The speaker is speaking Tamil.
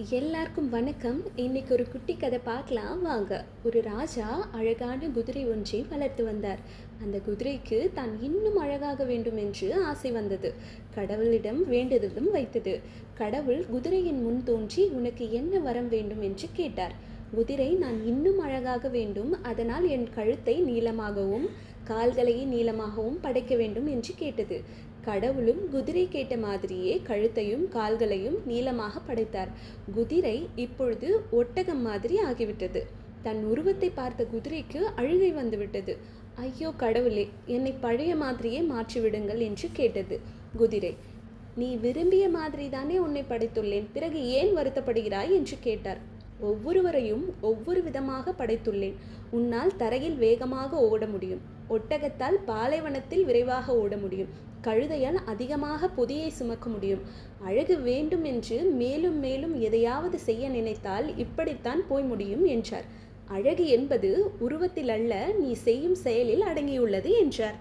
எல்லாருக்கும் வணக்கம். இன்னைக்கு ஒரு குட்டி கதை பார்க்கலாம் வாங்க. ஒரு ராஜா அழகான குதிரை ஒன்றை வளர்த்து வந்தார். அந்த குதிரைக்கு தான் இன்னும் அழகாக வேண்டும் என்று ஆசை வந்தது. கடவுளிடம் வேண்டுதலும் வைத்தது. கடவுள் குதிரையின் முன் தோன்றி, உனக்கு என்ன வரம் வேண்டும் என்று கேட்டார். குதிரை, நான் இன்னும் அழகாக வேண்டும், அதனால் என் கழுத்தை நீளமாகவும் கால்களை நீளமாகவும் படைக்க வேண்டும் என்று கேட்டது. கடவுளும் குதிரை கேட்ட மாதிரியே கழுத்தையும் கால்களையும் நீளமாக படைத்தார். குதிரை இப்பொழுது ஒட்டகம் மாதிரி ஆகிவிட்டது. தன் உருவத்தை பார்த்த குதிரைக்கு அழுகை வந்துவிட்டது. ஐயோ கடவுளே, என்னை பழைய மாதிரியே மாற்றிவிடுங்கள் என்று கேட்டது. குதிரை, நீ விரும்பிய மாதிரி தானே உன்னை படைத்துள்ளேன், பிறகு ஏன் வருத்தப்படுகிறாய் என்று கேட்டார். ஒவ்வொருவரையும் ஒவ்வொரு விதமாக படைத்துள்ளேன். உன்னால் தரையில் வேகமாக ஓட முடியும், ஒட்டகத்தால் பாலைவனத்தில் விரைவாக ஓட முடியும், கழுதையால் அதிகமாக பொதியை சுமக்க முடியும். அழகு வேண்டும் என்று மேலும் மேலும் எதையாவது செய்ய நினைத்தால் இப்படித்தான் போய் முடியும் என்றார். அழகு என்பது உருவத்தில் அல்ல, நீ செய்யும் செயலில் அடங்கியுள்ளது என்றார்.